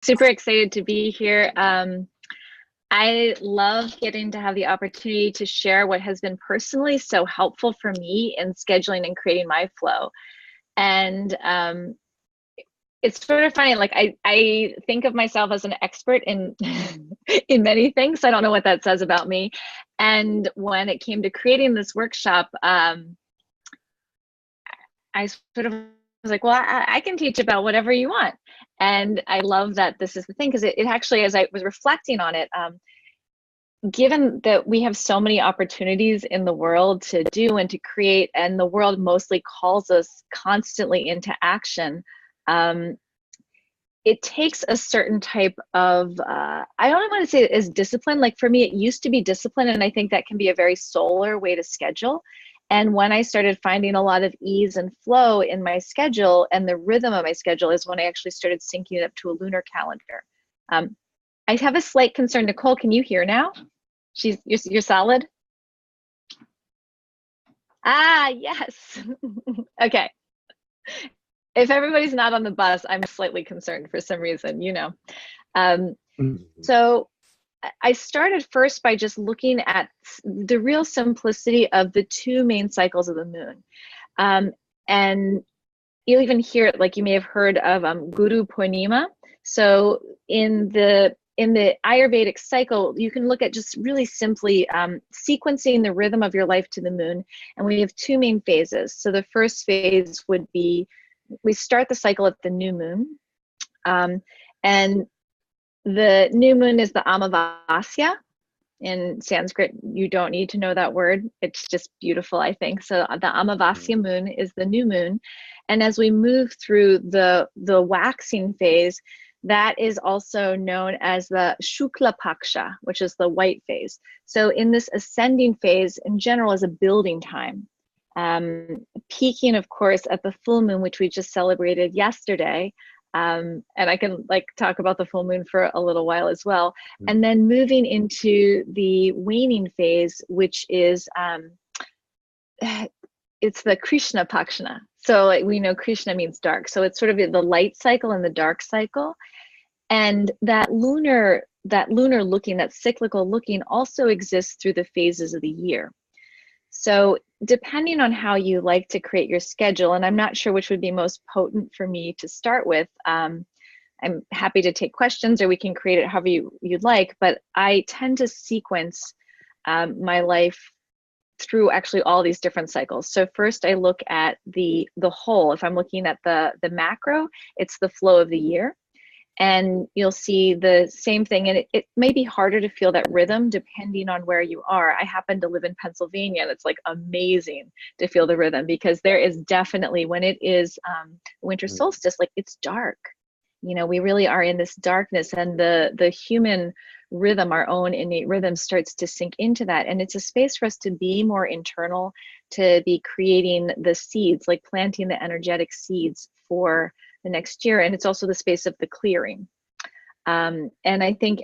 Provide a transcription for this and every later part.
super excited to be here. I love getting to have the opportunity to share what has been personally so helpful for me in scheduling and creating my flow. And it's sort of funny, like I think of myself as an expert in in many things. I don't know what that says about me. And when it came to creating this workshop, I sort of was like, well, I can teach about whatever you want. And I love that this is the thing, because it actually, as I was reflecting on it, given that we have so many opportunities in the world to do and to create, and the world mostly calls us constantly into action, it takes a certain type of, I don't want to say it is discipline. Like for me, it used to be discipline, and I think that can be a very solar way to schedule. And when I started finding a lot of ease and flow in my schedule and the rhythm of my schedule is when I actually started syncing it up to a lunar calendar. I have a slight concern. Nicole, can you hear now? You're solid? Ah, yes. Okay. If everybody's not on the bus, I'm slightly concerned for some reason, you know. So I started first by just looking at the real simplicity of the two main cycles of the moon. And you'll even hear it, like you may have heard of Guru Purnima. So in the Ayurvedic cycle, you can look at just really simply sequencing the rhythm of your life to the moon. And we have two main phases. So the first phase would be, we start the cycle at the new moon. And the new moon is the Amavasya. In Sanskrit, you don't need to know that word. It's just beautiful, I think. So the Amavasya moon is the new moon. And as we move through the waxing phase, that is also known as the Shukla Paksha, which is the white phase. So in this ascending phase, in general, is a building time. Peaking, of course, at the full moon, which we just celebrated yesterday. And I can talk about the full moon for a little while as well. And then moving into the waning phase, which is, it's the Krishna Pakshana. So we know Krishna means dark. So it's sort of the light cycle and the dark cycle. And that lunar looking, that cyclical looking also exists through the phases of the year. So depending on how you like to create your schedule, and I'm not sure which would be most potent for me to start with, I'm happy to take questions, or we can create it however you'd like, but I tend to sequence my life through actually all these different cycles. So first I look at the whole. If I'm looking at the macro, it's the flow of the year. And you'll see the same thing. And it may be harder to feel that rhythm depending on where you are. I happen to live in Pennsylvania, and it's like amazing to feel the rhythm, because there is definitely, when it is winter solstice, like it's dark. You know, we really are in this darkness, and the human rhythm, our own innate rhythm, starts to sink into that. And it's a space for us to be more internal, to be creating the seeds, like planting the energetic seeds for the next year. And it's also the space of the clearing. And I think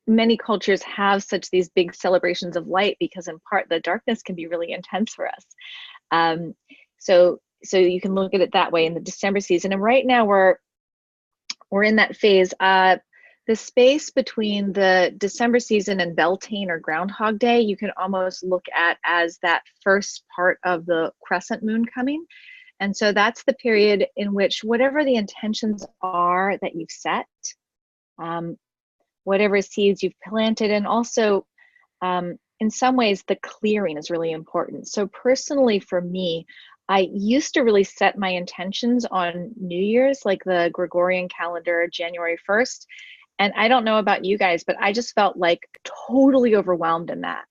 many cultures have these big celebrations of light, because in part the darkness can be really intense for us. So you can look at it that way in the December season. And right now we're in that phase. The space between the December season and Beltane, or Groundhog Day, you can almost look at as that first part of the crescent moon coming. And so that's the period in which whatever the intentions are that you've set, whatever seeds you've planted, and also in some ways the clearing is really important. So personally for me, I used to really set my intentions on New Year's, like the Gregorian calendar, January 1st. And I don't know about you guys, but I just felt like totally overwhelmed in that.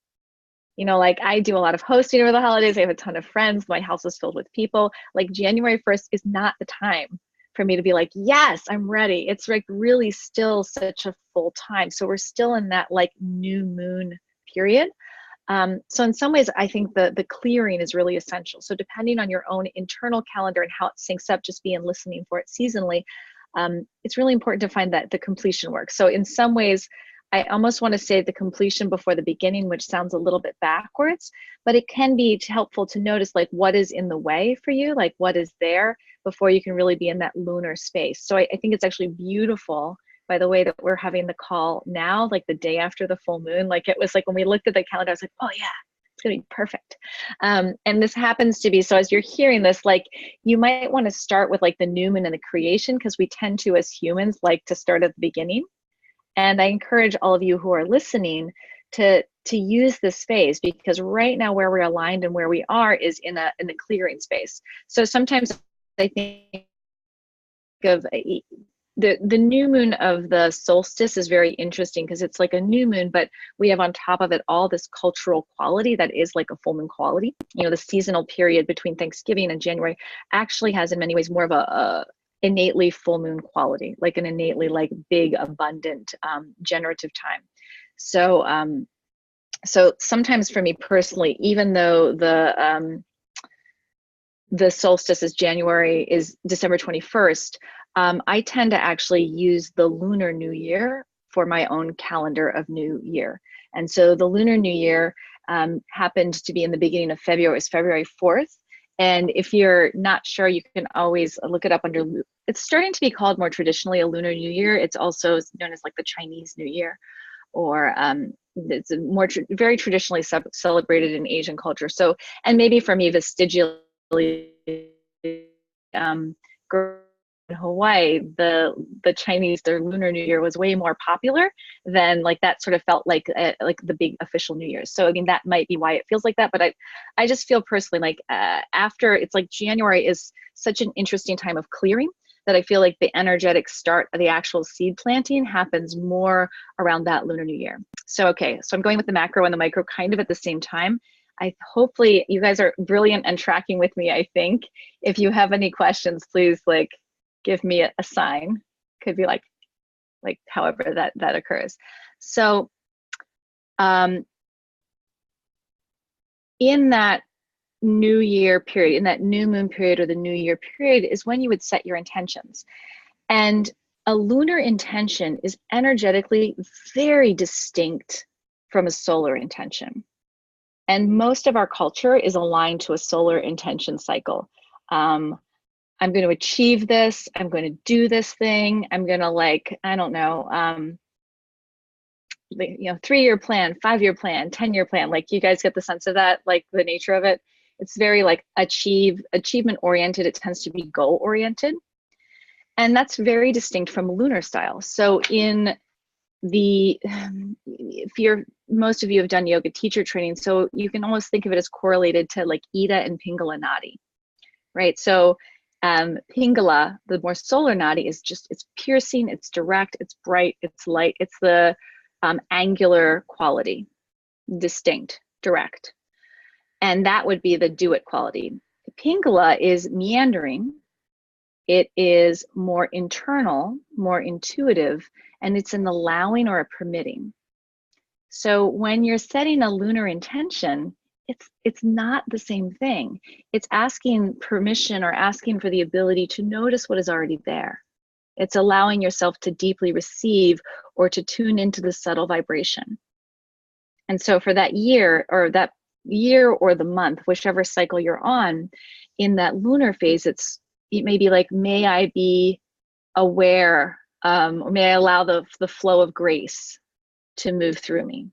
You know, like I do a lot of hosting over the holidays. I have a ton of friends. My house is filled with people. Like January 1st is not the time for me to be like, yes, I'm ready. It's like really still such a full time. So we're still in that like new moon period. So in some ways, I think the clearing is really essential. So depending on your own internal calendar and how it syncs up, just being listening for it seasonally, it's really important to find that the completion works. So in some ways, I almost want to say the completion before the beginning, which sounds a little bit backwards, but it can be helpful to notice like what is in the way for you, like what is there, before you can really be in that lunar space. So I think it's actually beautiful, by the way, that we're having the call now, like the day after the full moon. Like it was like when we looked at the calendar, I was like, oh yeah, it's gonna be perfect. And this happens to be, so as you're hearing this, like you might want to start with like the new moon and the creation, because we tend to, as humans, like to start at the beginning. And I encourage all of you who are listening to use this phase, because right now where we're aligned and where we are is in the clearing space. So sometimes I think of the new moon of the solstice is very interesting, because it's like a new moon, but we have on top of it all this cultural quality that is like a full moon quality. You know, the seasonal period between Thanksgiving and January actually has in many ways more of a innately full moon quality, like an innately like big, abundant, generative time. So so sometimes for me personally, even though the solstice is December 21st, I tend to actually use the lunar new year for my own calendar of new year. And so the lunar new year happened to be in the beginning of February. It was February 4th. And if you're not sure, you can always look it up under, it's starting to be called more traditionally a lunar new year. It's also known as like the Chinese New Year, or it's more very traditionally celebrated in Asian culture. So, and maybe for me, vestigially, in Hawaii, the Chinese, their Lunar New Year was way more popular than like that sort of felt like the big official New Year's. So I mean, that might be why it feels like that. But I just feel personally like after, it's like January is such an interesting time of clearing, that I feel like the energetic start of the actual seed planting happens more around that Lunar New Year. So, okay, so I'm going with the macro and the micro kind of at the same time. Hopefully you guys are brilliant and tracking with me, I think. If you have any questions, please like give me a sign. Could be like however that occurs. So in that new year period, in that new moon period or the new year period, is when you would set your intentions. And a lunar intention is energetically very distinct from a solar intention. And most of our culture is aligned to a solar intention cycle. I'm going to achieve this. I'm going to do this thing. I'm going to like, I don't know, 3-year plan, 5-year plan, 10-year plan. Like you guys get the sense of that, like the nature of it. It's very like achievement oriented. It tends to be goal oriented. And that's very distinct from lunar style. So in most of you have done yoga teacher training, so you can almost think of it as correlated to like Ida and Pingala Nadi, right? So Pingala, the more solar Nadi, is just, it's piercing, it's direct, it's bright, it's light, it's the angular quality, distinct, direct. And that would be the do it quality. Pingala is meandering. It is more internal, more intuitive, and it's an allowing or a permitting. So when you're setting a lunar intention, it's not the same thing. It's asking permission or asking for the ability to notice what is already there. It's allowing yourself to deeply receive or to tune into the subtle vibration. And so for that year or the month, whichever cycle you're on, in that lunar phase, it may be like, may I be aware, or may I allow the flow of grace to move through me.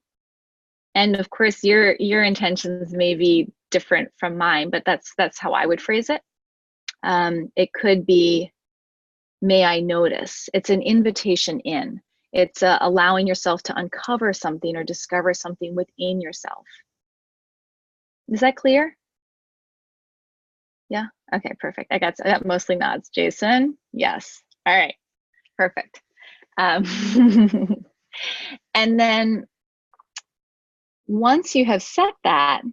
And of course, your intentions may be different from mine, but that's how I would phrase it. It could be, may I notice. It's an invitation in. It's allowing yourself to uncover something or discover something within yourself. Is that clear? Yeah, okay, perfect. I got mostly nods. Jason, yes. All right, perfect. And then once you have set that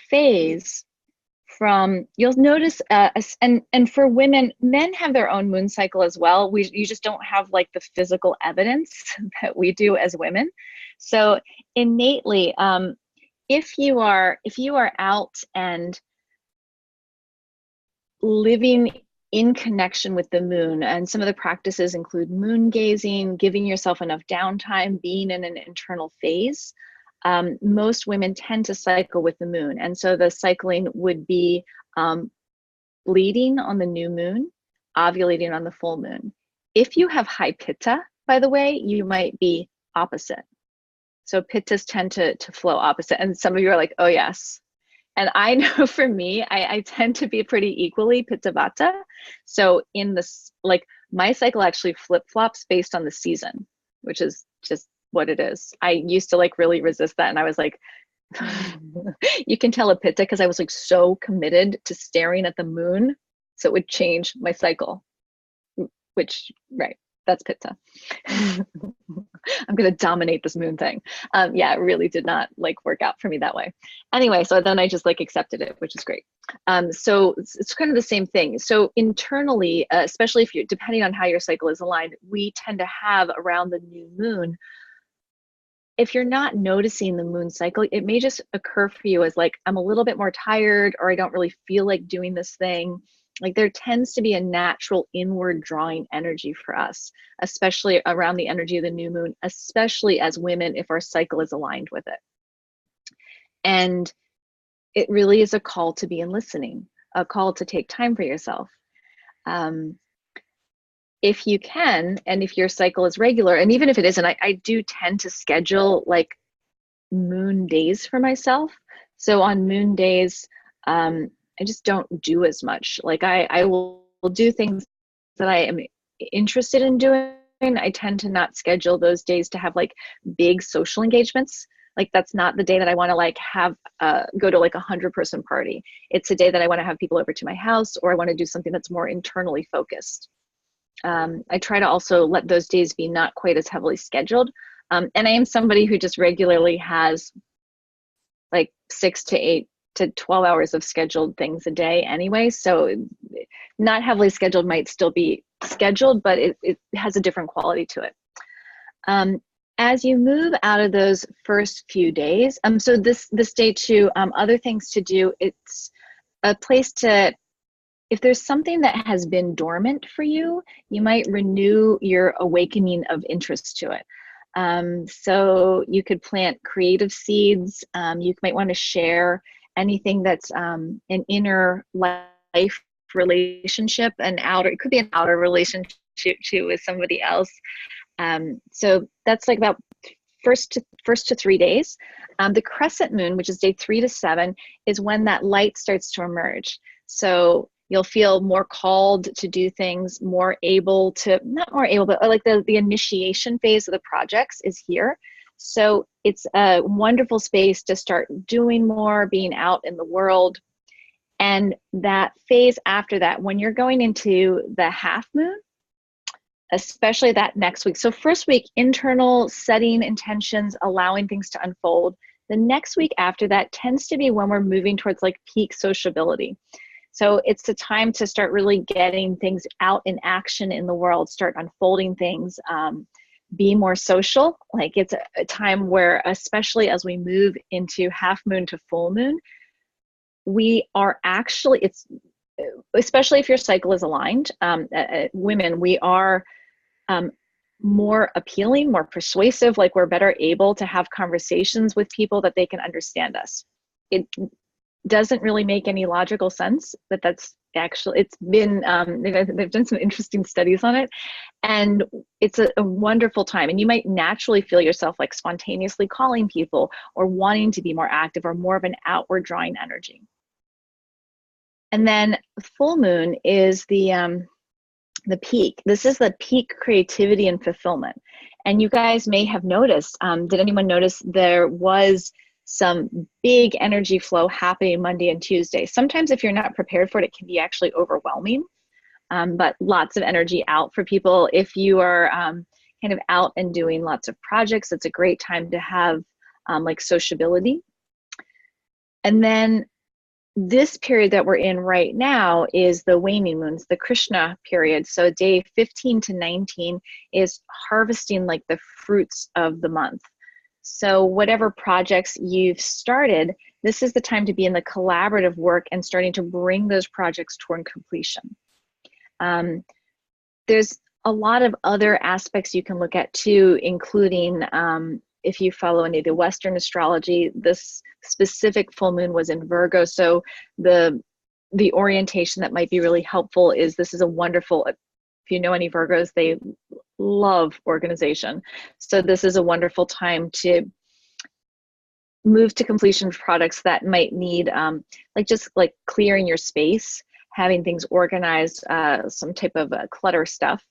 phase from, you'll notice, and for women, men have their own moon cycle as well. You just don't have like the physical evidence that we do as women. So innately, if you are out and living in connection with the moon, and some of the practices include moon gazing, giving yourself enough downtime, being in an internal phase, most women tend to cycle with the moon. And so the cycling would be bleeding on the new moon, ovulating on the full moon. If you have high pitta, by the way, you might be opposite. So pittas tend to flow opposite. And some of you are like, oh yes. And I know for me, I tend to be pretty equally pitta vata. So in this, like my cycle actually flip-flops based on the season, which is just what it is. I used to like really resist that. And I was like, you can tell a pitta because I was like so committed to staring at the moon. So it would change my cycle, which, right, that's pitta. I'm going to dominate this moon thing. Yeah, it really did not like work out for me that way. Anyway, so then I just like accepted it, which is great. So it's kind of the same thing. So internally, especially if you're, depending on how your cycle is aligned, we tend to have around the new moon, if you're not noticing the moon cycle, it may just occur for you as like, I'm a little bit more tired, or I don't really feel like doing this thing. Like there tends to be a natural inward drawing energy for us, especially around the energy of the new moon, especially as women, if our cycle is aligned with it. And it really is a call to be in listening, a call to take time for yourself. If you can, and if your cycle is regular, and even if it isn't, I do tend to schedule like moon days for myself. So on moon days, I just don't do as much. Like I will do things that I am interested in doing. I tend to not schedule those days to have like big social engagements. Like that's not the day that I want to like have go to like 100-person party. It's a day that I want to have people over to my house, or I want to do something that's more internally focused. I try to also let those days be not quite as heavily scheduled. And I am somebody who just regularly has like 6 to 8 to 12 hours of scheduled things a day anyway. So not heavily scheduled might still be scheduled, but it has a different quality to it. As you move out of those first few days, so this day two, other things to do, it's a place to, if there's something that has been dormant for you, you might renew your awakening of interest to it. So you could plant creative seeds. You might want to share anything that's an inner life relationship, an outer, it could be an outer relationship too with somebody else. So that's like about first to 3 days. The crescent moon, which is day 3 to 7, is when that light starts to emerge. So you'll feel more called to do things, more able to, not more able, but like the initiation phase of the projects is here. So it's a wonderful space to start doing more, being out in the world. And that phase after that, when you're going into the half moon, especially that next week. So first week, internal, setting intentions, allowing things to unfold. The next week after that tends to be when we're moving towards like peak sociability. So it's a time to start really getting things out in action in the world, start unfolding things, be more social. Like it's a time where, especially as we move into half moon to full moon, we are actually, it's, especially if your cycle is aligned, women, we are more appealing, more persuasive, like we're better able to have conversations with people that they can understand us. It doesn't really make any logical sense, but that's actually, it's been, they've done some interesting studies on it, and it's a wonderful time. And you might naturally feel yourself like spontaneously calling people or wanting to be more active or more of an outward drawing energy. And then full moon is the peak. This is the peak creativity and fulfillment. And you guys may have noticed, did anyone notice there was some big energy flow happening Monday and Tuesday? Sometimes if you're not prepared for it, it can be actually overwhelming, but lots of energy out for people. If you are kind of out and doing lots of projects, it's a great time to have like sociability. And then this period that we're in right now is the waning moons, the Krishna period. So day 15 to 19 is harvesting like the fruits of the month. So whatever projects you've started, this is the time to be in the collaborative work and starting to bring those projects toward completion. There's a lot of other aspects you can look at too, including if you follow any of the Western astrology, this specific full moon was in Virgo. So the the orientation that might be really helpful is, this is a wonderful, if you know any Virgos, they love organization. So this is a wonderful time to move to completion products that might need like just like clearing your space, having things organized, some type of clutter stuff.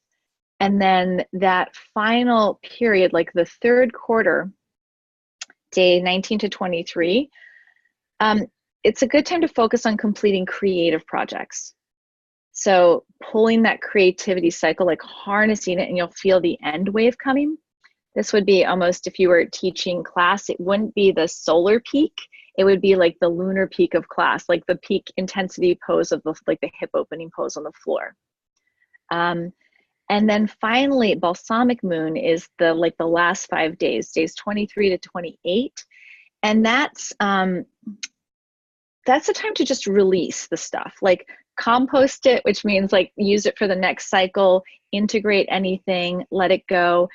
And then that final period, like the third quarter, day 19 to 23, it's a good time to focus on completing creative projects. So pulling that creativity cycle, like harnessing it, and you'll feel the end wave coming. This would be almost, if you were teaching class, it wouldn't be the solar peak. It would be like the lunar peak of class, like the peak intensity pose of the, like the hip opening pose on the floor. And then finally, balsamic moon is the, like the last 5 days, days 23 to 28. And that's the time to just release the stuff, like compost it, which means like use it for the next cycle, integrate anything, let it go.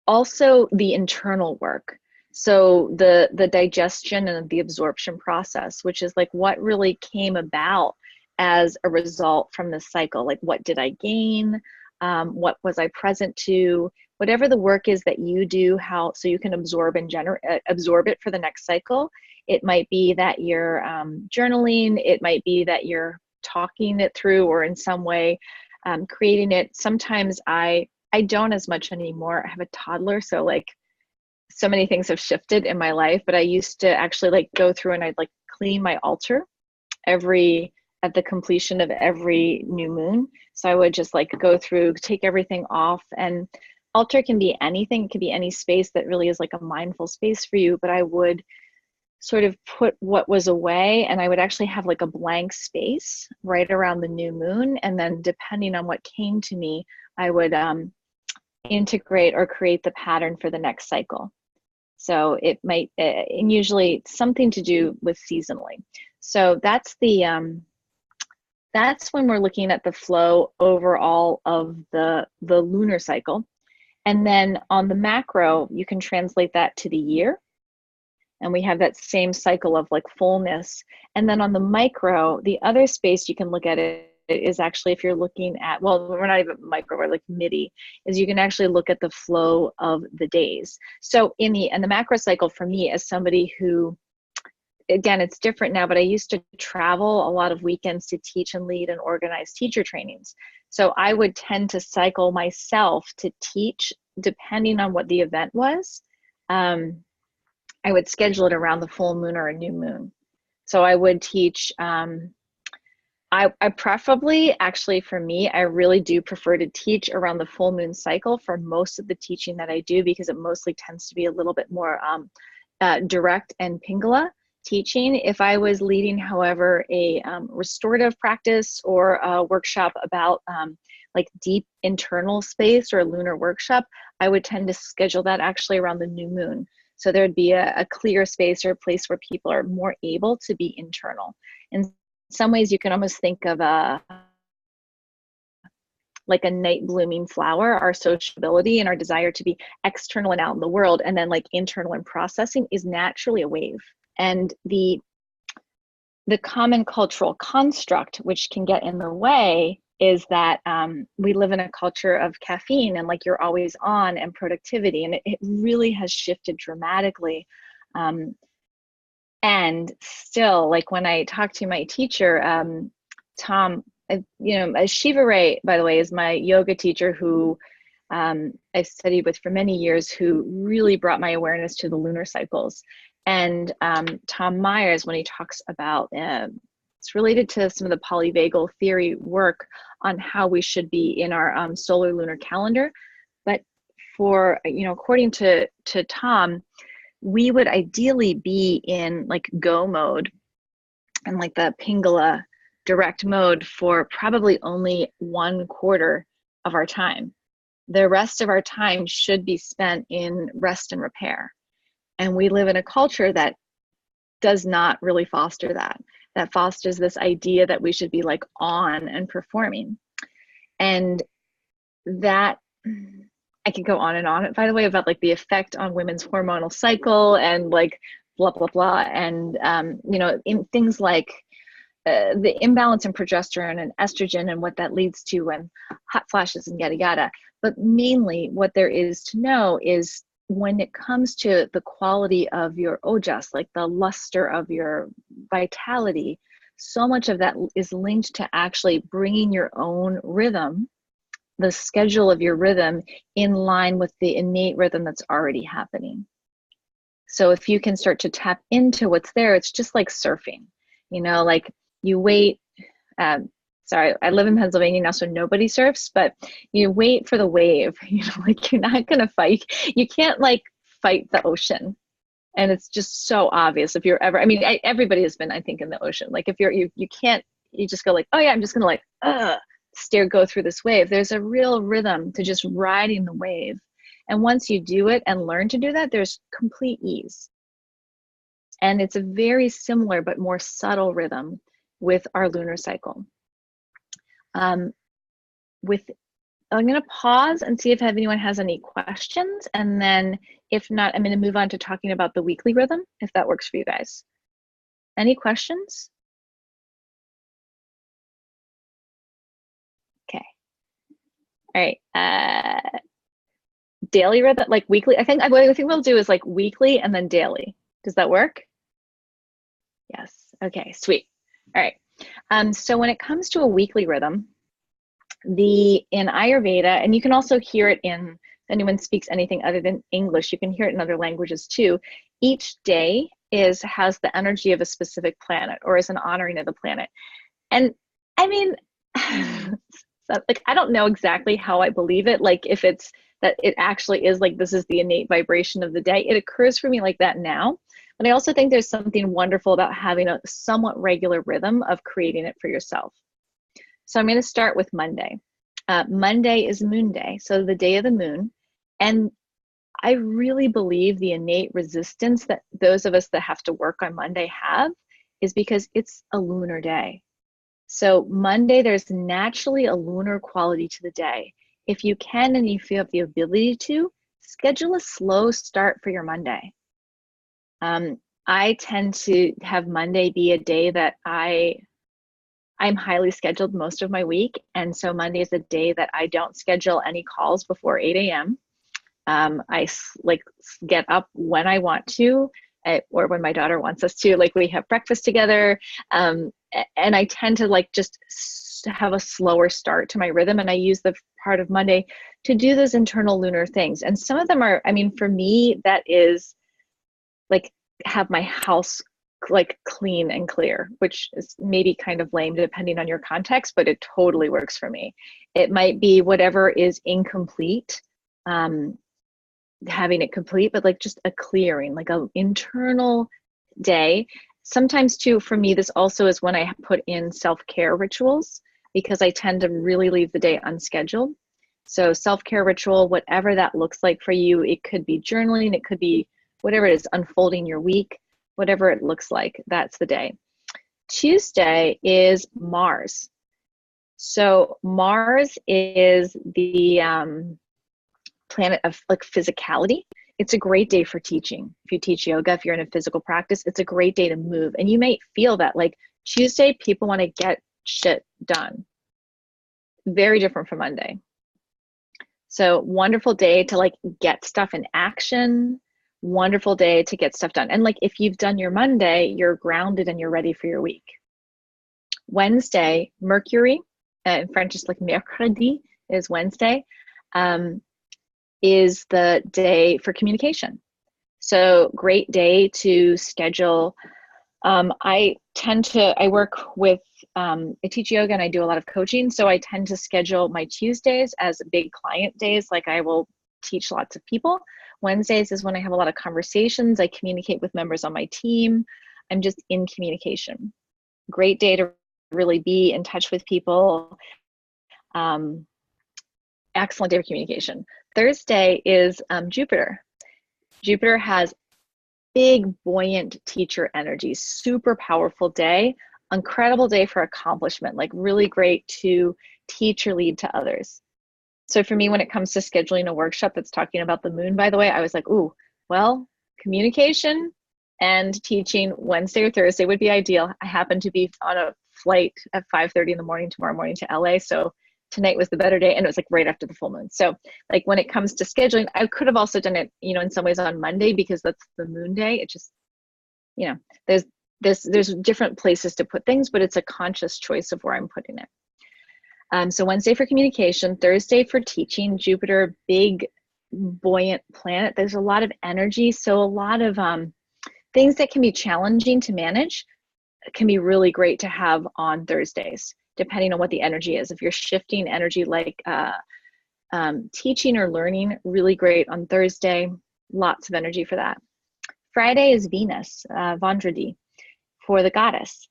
Also the internal work. So the digestion and the absorption process, which is like what really came about as a result from this cycle. Like, what did I gain? What was I present to? Whatever the work is that you do, how, so you can absorb and absorb it for the next cycle. It might be that you're journaling. It might be that you're talking it through, or in some way creating it. Sometimes I don't as much anymore. I have a toddler, so like so many things have shifted in my life, but I used to actually like go through and I'd like clean my altar at the completion of every new moon. So I would just like go through, take everything off, and altar can be anything. It could be any space that really is like a mindful space for you, but I would sort of put what was away, and I would actually have like a blank space right around the new moon. And then depending on what came to me, I would integrate or create the pattern for the next cycle. So it might, and usually something to do with seasonally. So that's that's when we're looking at the flow overall of the lunar cycle. And then on the macro, you can translate that to the year. And we have that same cycle of like fullness. And then on the micro, the other space you can look at it is actually, if you're looking at, well, we're not even micro, we're like MIDI, is you can actually look at the flow of the days. So in the macro cycle, for me, as somebody who, again, it's different now, but I used to travel a lot of weekends to teach and lead and organize teacher trainings. So I would tend to cycle myself to teach depending on what the event was. I would schedule it around the full moon or a new moon. So I would teach, I preferably, actually for me, I really do prefer to teach around the full moon cycle for most of the teaching that I do, because it mostly tends to be a little bit more direct and Pingala teaching. If I was leading, however, a restorative practice or a workshop about like deep internal space, or a lunar workshop, I would tend to schedule that actually around the new moon. So there'd be a clear space or a place where people are more able to be internal. In some ways, you can almost think of like a night blooming flower, our sociability and our desire to be external and out in the world, and then like internal and processing is naturally a wave. And the common cultural construct, which can get in the way, is that we live in a culture of caffeine and like you're always on, and productivity, and it really has shifted dramatically. And still, like when I talk to my teacher, Tom, Shiva Ray, by the way, is my yoga teacher who I've studied with for many years, who really brought my awareness to the lunar cycles. And Tom Myers, when he talks about, it's related to some of the polyvagal theory work on how we should be in our solar lunar calendar. But for, according to Tom, we would ideally be in like go mode and like the Pingala direct mode for probably only 1/4 of our time. The rest of our time should be spent in rest and repair. And we live in a culture that does not really foster that. That fosters this idea that we should be like on and performing. And that, I could go on and on, by the way, about like the effect on women's hormonal cycle and like blah, blah, blah. And, in things like the imbalance in progesterone and estrogen and what that leads to and hot flashes and yada yada. But mainly what there is to know is when it comes to the quality of your ojas, like the luster of your vitality, so much of that is linked to actually bringing your own rhythm, the schedule of your rhythm, in line with the innate rhythm that's already happening. So if you can start to tap into what's there, it's just like surfing, you know, like you wait, sorry, I live in Pennsylvania now, so nobody surfs, but you wait for the wave, you know, like you're not gonna fight, you can't like fight the ocean. And it's just so obvious if you're ever, I mean, everybody has been, I think, in the ocean. Like if you can't, you just go like, oh yeah, I'm just gonna like, go through this wave. There's a real rhythm to just riding the wave. And once you do it and learn to do that, there's complete ease. And it's a very similar but more subtle rhythm with our lunar cycle. I'm going to pause and see if anyone has any questions. And then if not, I'm going to move on to talking about the weekly rhythm, if that works for you guys. Any questions? Okay. All right. Daily rhythm, like weekly. I think what we'll do is like weekly and then daily. Does that work? Yes. Okay, sweet. All right. So when it comes to a weekly rhythm, in Ayurveda, and you can also hear it in, if anyone speaks anything other than English, you can hear it in other languages too. Each day has the energy of a specific planet, or is an honoring of the planet. And I mean, so, like, I don't know exactly how I believe it. Like if it's that it actually is like, this is the innate vibration of the day. It occurs for me like that now. But I also think there's something wonderful about having a somewhat regular rhythm of creating it for yourself. So I'm going to start with Monday. Monday is Moon Day, so the day of the moon. And I really believe the innate resistance that those of us that have to work on Monday have is because it's a lunar day. So Monday, there's naturally a lunar quality to the day. If you can and you feel the ability to, schedule a slow start for your Monday. I tend to have Monday be a day that I'm highly scheduled most of my week. And so Monday is a day that I don't schedule any calls before 8 a.m. I like get up when I want to, or when my daughter wants us to, like we have breakfast together. And I tend to like just have a slower start to my rhythm. And I use the part of Monday to do those internal lunar things. And some of them are, I mean, for me, that is like have my house like clean and clear, which is maybe kind of lame depending on your context, but it totally works for me. It might be whatever is incomplete, having it complete, but like just a clearing, like an internal day. Sometimes too, for me, this also is when I put in self-care rituals, because I tend to really leave the day unscheduled. So self-care ritual, whatever that looks like for you, it could be journaling, it could be whatever it is, unfolding your week, whatever it looks like, that's the day. Tuesday is Mars. So Mars is the planet of like physicality. It's a great day for teaching. If you teach yoga, if you're in a physical practice, it's a great day to move. And you may feel that like Tuesday, people want to get shit done. Very different from Monday. So wonderful day to like get stuff in action. Wonderful day to get stuff done. And like if you've done your Monday, you're grounded and you're ready for your week. Wednesday, Mercury, in French it's like mercredi is Wednesday, is the day for communication. So great day to schedule. I teach yoga and I do a lot of coaching. So I tend to schedule my Tuesdays as big client days. Like I will teach lots of people. Wednesdays is when I have a lot of conversations. I communicate with members on my team. I'm just in communication. Great day to really be in touch with people. Excellent day for communication. Thursday is Jupiter. Jupiter has big, buoyant teacher energy, super powerful day, incredible day for accomplishment, like really great to teach or lead to others. So for me, when it comes to scheduling a workshop that's talking about the moon, by the way, I was like, ooh, well, communication and teaching Wednesday or Thursday would be ideal. I happen to be on a flight at 5:30 in the morning tomorrow morning to LA. So tonight was the better day. And it was like right after the full moon. So like when it comes to scheduling, I could have also done it, you know, in some ways on Monday because that's the moon day. It just, you know, there's different places to put things, but it's a conscious choice of where I'm putting it. So Wednesday for communication, Thursday for teaching. Jupiter, big buoyant planet. There's a lot of energy. So a lot of things that can be challenging to manage can be really great to have on Thursdays, depending on what the energy is. If you're shifting energy like teaching or learning, really great on Thursday. Lots of energy for that. Friday is Venus, Vendredi, for the goddess.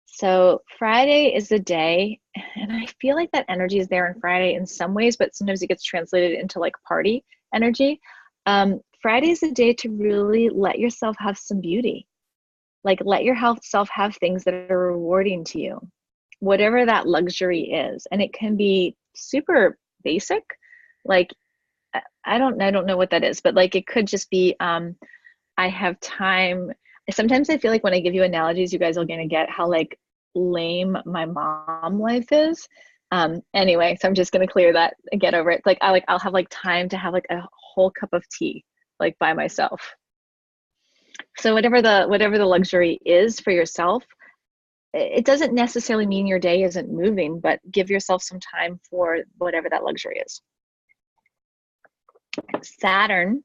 So Friday is the day, and I feel like that energy is there on Friday in some ways, but sometimes it gets translated into like party energy. Friday is the day to really let yourself have some beauty. Like let yourself have things that are rewarding to you, whatever that luxury is. And it can be super basic. Like, I don't know what that is, but like it could just be, I have time. Sometimes I feel like when I give you analogies, you guys are going to get how like lame my mom life is. Anyway, so I'm just going to clear that and get over it. Like I'll have like time to have like a whole cup of tea, like by myself. So whatever the luxury is for yourself, it doesn't necessarily mean your day isn't moving, but give yourself some time for whatever that luxury is. Saturn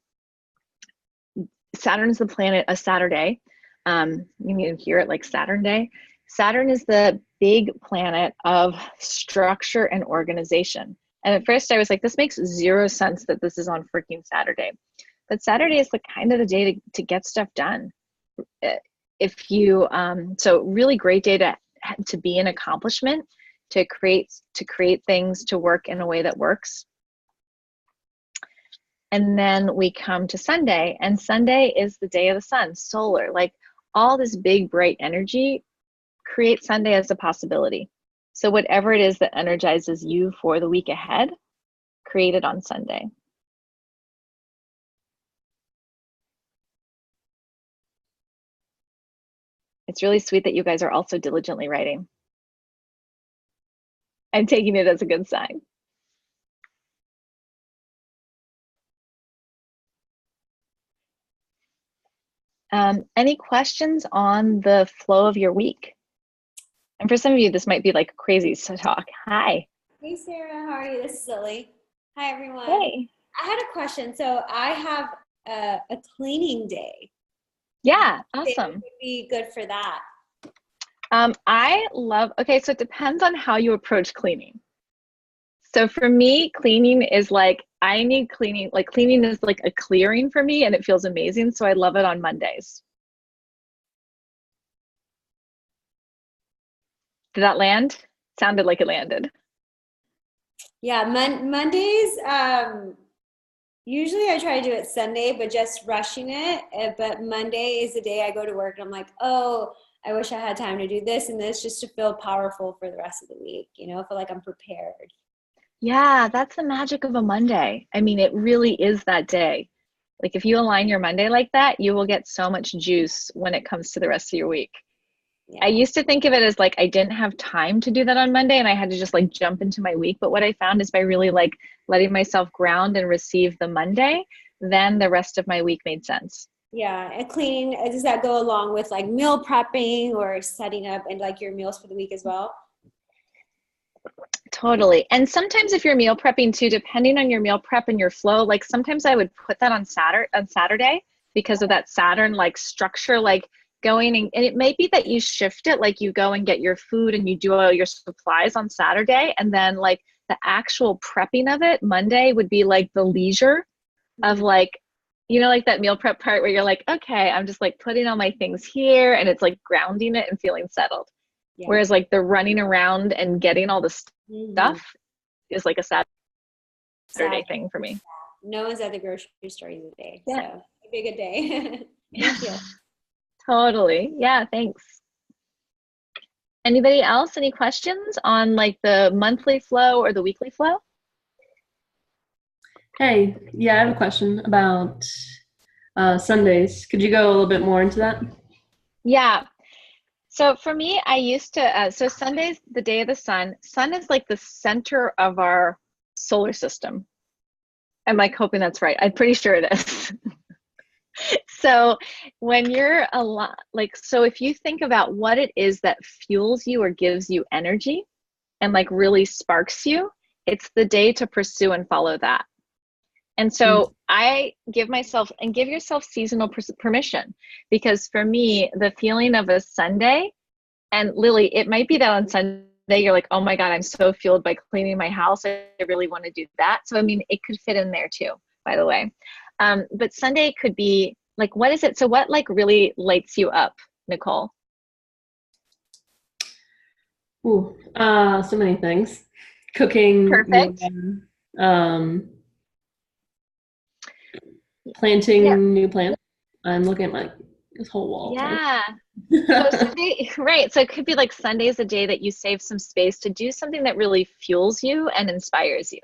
is the planet of Saturday. You can hear it like Saturn Day. Saturn is the big planet of structure and organization. And at first I was like, this makes zero sense that this is on freaking Saturday. But Saturday is the kind of the day to get stuff done. If you, so really great day to be an accomplishment, to create things, to work in a way that works. And then we come to Sunday, and Sunday is the day of the sun, solar, like all this big bright energy. Create Sunday as a possibility. So whatever it is that energizes you for the week ahead, create it on Sunday. It's really sweet that you guys are also diligently writing. I'm taking it as a good sign. Any questions on the flow of your week? And for some of you, this might be like crazy to talk. Hi. Hey, Sarah. How are you? This is Lily. Hi, everyone. Hey. I had a question. So I have a cleaning day. Yeah, awesome. Would be good for that. Okay, so it depends on how you approach cleaning. So for me, cleaning is like, I need cleaning, like cleaning is like a clearing for me and it feels amazing. So I love it on Mondays. Did that land? Sounded like it landed. Yeah, Mondays, usually I try to do it Sunday, but just rushing it. But Monday is the day I go to work and I'm like, oh, I wish I had time to do this and this just to feel powerful for the rest of the week, you know, feel like I'm prepared. Yeah, that's the magic of a Monday. I mean, it really is that day. Like if you align your Monday like that, you will get so much juice when it comes to the rest of your week. Yeah. I used to think of it as like I didn't have time to do that on Monday and I had to just like jump into my week. But what I found is by really like letting myself ground and receive the Monday, then the rest of my week made sense. Yeah, and cleaning, does that go along with like meal prepping or setting up and like your meals for the week as well? Totally. And sometimes if you're meal prepping too, depending on your meal prep and your flow, like sometimes I would put that on Saturday because of that Saturn like structure, like going and it may be that you shift it, like you go and get your food and you do all your supplies on Saturday, and then like the actual prepping of it Monday would be like the leisure of like, you know, like that meal prep part where you're like, okay, I'm just like putting all my things here and it's like grounding it and feeling settled. Yeah. Whereas like the running around and getting all the stuff is like a Saturday thing for me. No one's at the grocery store either day. Yeah. So it'd be a good day. Thank you. Totally. Yeah, thanks. Anybody else? Any questions on like the monthly flow or the weekly flow? Hey, yeah, I have a question about Sundays. Could you go a little bit more into that? Yeah. So for me, I used to, so Sunday's the day of the sun. Sun is like the center of our solar system. I'm like hoping that's right. I'm pretty sure it is. So when you're a lot, like, so if you think about what it is that fuels you or gives you energy and like really sparks you, it's the day to pursue and follow that. And so I give myself and give yourself seasonal permission, because for me, the feeling of a Sunday, and Lily, it might be that on Sunday you're like, oh my God, I'm so fueled by cleaning my house. I really want to do that. So, I mean, it could fit in there too, by the way. But Sunday could be like, what is it? So what like really lights you up, Nicole? Ooh, so many things. Cooking, Perfect. Planting new plants. I'm looking at like this whole wall. Yeah. So Sunday, right. So it could be like Sunday is a day that you save some space to do something that really fuels you and inspires you.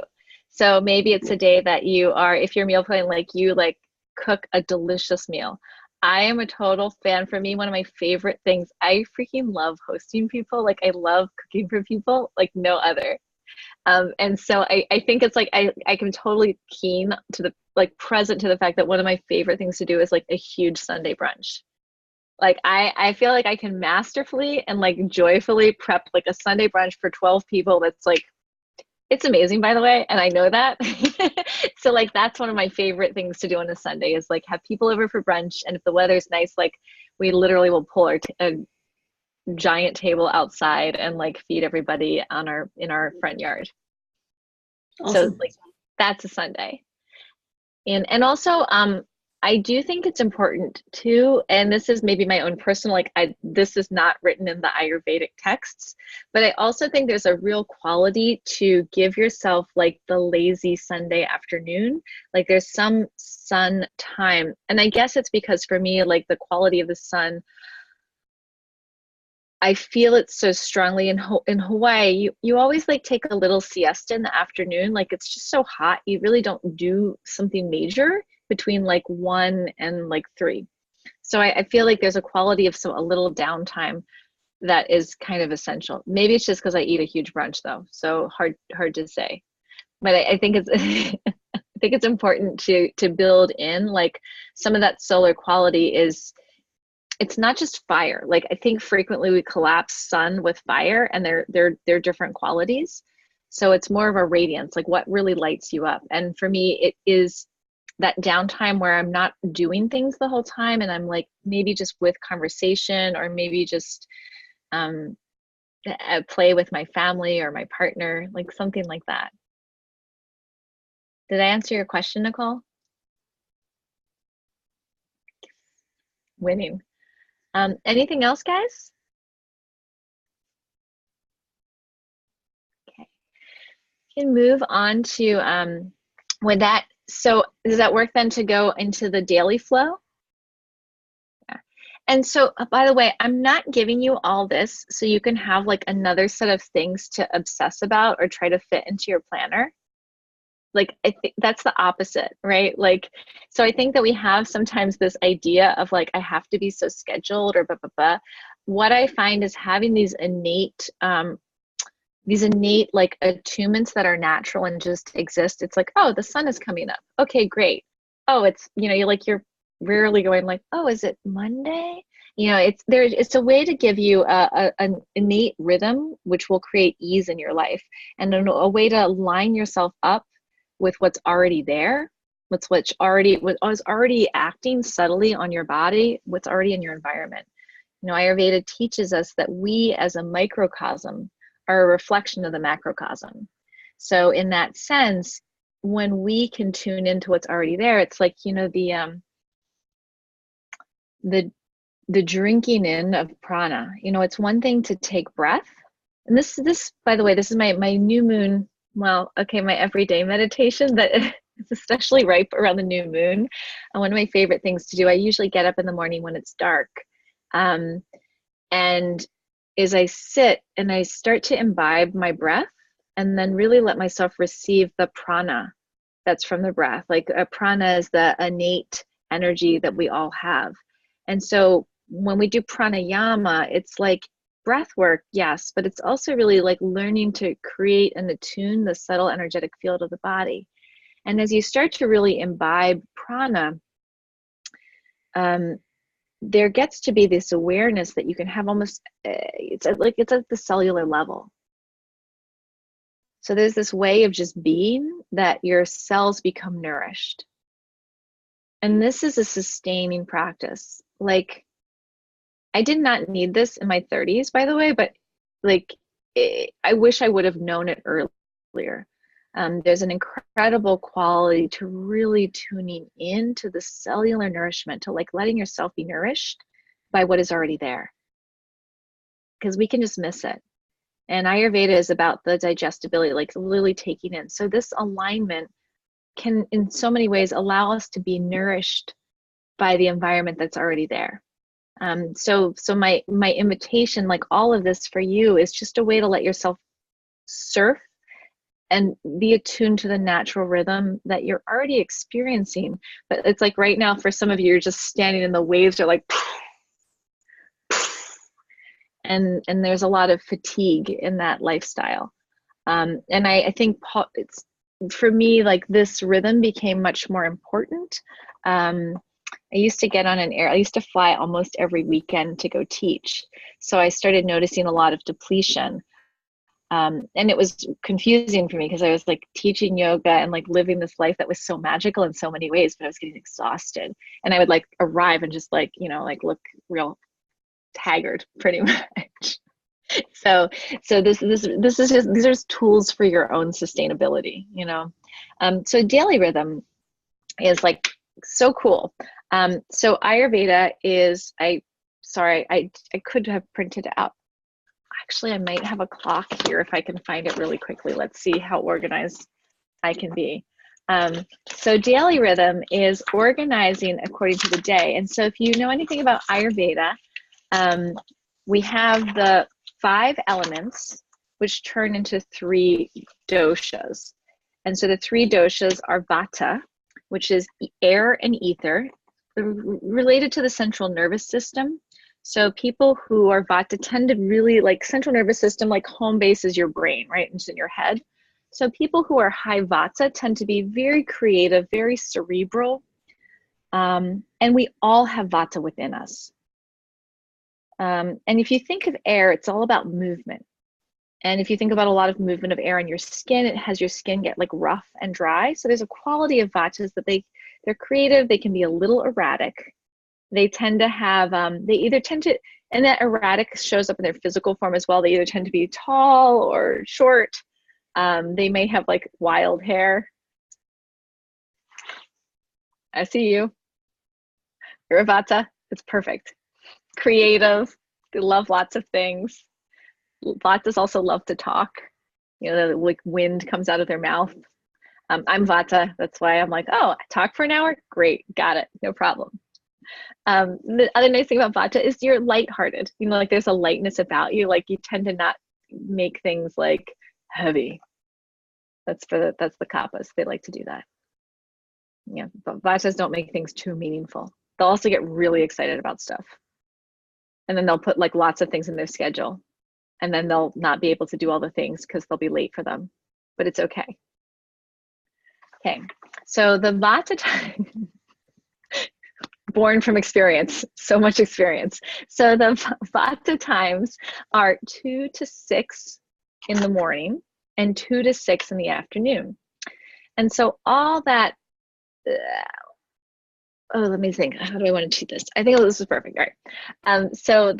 So maybe it's a day that you are, if you're meal planning, like you like cook a delicious meal. I am a total fan. For me, one of my favorite things, I freaking love hosting people. Like I love cooking for people like no other. And so I think it's like I can totally keen to the like present to the fact that one of my favorite things to do is like a huge Sunday brunch. Like I feel like I can masterfully and like joyfully prep like a Sunday brunch for 12 people. That's like, it's amazing, by the way, and I know that. So like that's one of my favorite things to do on a Sunday is like have people over for brunch, and if the weather's nice, like we literally will pull a giant table outside and like feed everybody on in our front yard. Awesome. So like that's a Sunday. And also I do think it's important too, and this is maybe my own personal, like this is not written in the Ayurvedic texts, but I also think there's a real quality to give yourself like the lazy Sunday afternoon. Like there's some sun time, and I guess it's because for me, like the quality of the sun, I feel it so strongly in Hawaii. You always like take a little siesta in the afternoon. Like it's just so hot. You really don't do something major between like 1 and like 3. So I feel like there's a quality of a little downtime that is kind of essential. Maybe it's just because I eat a huge brunch though. So hard to say. But I think it's I think it's important to build in like some of that solar quality is, it's not just fire. Like I think frequently we collapse sun with fire, and they're different qualities. So it's more of a radiance, like what really lights you up. And for me, it is that downtime where I'm not doing things the whole time, and I'm like maybe just with conversation, or maybe just play with my family or my partner, like something like that. Did I answer your question, Nicole? Winning. Anything else, guys? Okay. We can move on to with that. So does that work then to go into the daily flow? Yeah. And so, by the way, I'm not giving you all this so you can have like another set of things to obsess about or try to fit into your planner. Like I think that's the opposite, right? Like, so I think that we have sometimes this idea of like, I have to be so scheduled or blah, blah, blah. What I find is having these innate like attunements that are natural and just exist. It's like, oh, the sun is coming up. Okay, great. Oh, it's, you're rarely going like, oh, is it Monday? It's a way to give you an innate rhythm, which will create ease in your life, and a way to line yourself up with what's already there, what's already acting subtly on your body, what's already in your environment. Ayurveda teaches us that we as a microcosm are a reflection of the macrocosm. So in that sense, when we can tune into what's already there, it's like, the drinking in of prana. It's one thing to take breath. And this, by the way, this is my new moon. Well, okay, my everyday meditation that is especially ripe around the new moon. And one of my favorite things to do, I usually get up in the morning when it's dark. And is I sit and I start to imbibe my breath, and then really let myself receive the prana that's from the breath. Like a prana is the innate energy that we all have. And so when we do pranayama, it's like breath work, yes, but it's also really like learning to create and attune the subtle energetic field of the body. And as you start to really imbibe prana, there gets to be this awareness that you can have almost, it's at the cellular level. So there's this way of just being that your cells become nourished. And this is a sustaining practice. Like, I did not need this in my 30s, by the way, but like, I wish I would have known it earlier. There's an incredible quality to really tuning into the cellular nourishment, to like letting yourself be nourished by what is already there. Because we can just miss it. And Ayurveda is about the digestibility, like really taking in. So this alignment can, in so many ways, allow us to be nourished by the environment that's already there. So my invitation, like all of this for you, is just a way to let yourself surf and be attuned to the natural rhythm that you're already experiencing. But it's like right now, for some of you, you're just standing in the waves are like, and there's a lot of fatigue in that lifestyle. And I think it's, for me, like this rhythm became much more important. I used to get on I used to fly almost every weekend to go teach. So I started noticing a lot of depletion. And it was confusing for me because I was like teaching yoga and like living this life that was so magical in so many ways, but I was getting exhausted. And I would like arrive and just like, you know, like look real haggard pretty much. So this is just, these are just tools for your own sustainability, you know? So daily rhythm is like so cool. So Ayurveda is, I could have printed it out. Actually, I might have a clock here if I can find it really quickly. Let's see how organized I can be. So daily rhythm is organizing according to the day. And so if you know anything about Ayurveda, we have the 5 elements, which turn into 3 doshas. And so the 3 doshas are vata, which is air and ether, related to the central nervous system. So people who are vata tend to really like central nervous system, like home base is your brain, right? It's in your head. So people who are high vata tend to be very creative, very cerebral. And we all have vata within us. And if you think of air, it's all about movement. And if you think about a lot of movement of air on your skin, it has your skin get like rough and dry. So there's a quality of vatas that they're creative, they can be a little erratic. They tend to have, they either tend to, and that erratic shows up in their physical form as well. They either tend to be tall or short. They may have like wild hair. I see you. You're a vata, it's perfect. Creative, they love lots of things. Vatas also love to talk. You know, like wind comes out of their mouth. I'm vata, that's why I'm like, oh, talk for an hour? Great, got it, no problem. The other nice thing about vata is you're lighthearted. You know, like there's a lightness about you. Like you tend to not make things like heavy. That's the kappas. They like to do that. Yeah, but vatas don't make things too meaningful. They'll also get really excited about stuff. And then they'll put like lots of things in their schedule. And then they'll not be able to do all the things because they'll be late for them. But it's okay. Okay, so the vata time, born from experience, so much experience. So the vata times are 2 to 6 in the morning and 2 to 6 in the afternoon. And so all that, let me think, how do I want to treat this? I think this is perfect, all right. So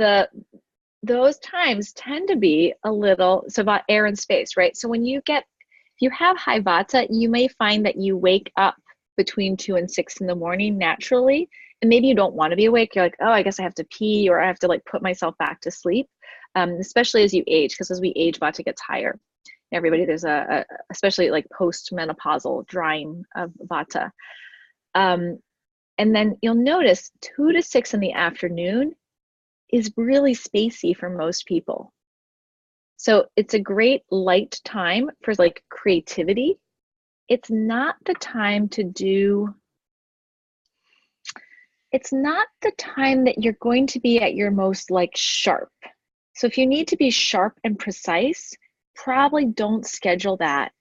those times tend to be a little, so about air and space, right? So when you get, if you have high vata, you may find that you wake up between 2 and 6 in the morning naturally, and maybe you don't want to be awake. You're like, oh, I guess I have to pee, or I have to like put myself back to sleep, especially as you age, because as we age, vata gets higher. Everybody, there's especially like post-menopausal drying of vata. And then you'll notice 2 to 6 in the afternoon is really spacey for most people. So it's a great light time for like creativity. It's not the time to do, it's not the time that you're going to be at your most like sharp. So if you need to be sharp and precise, probably don't schedule that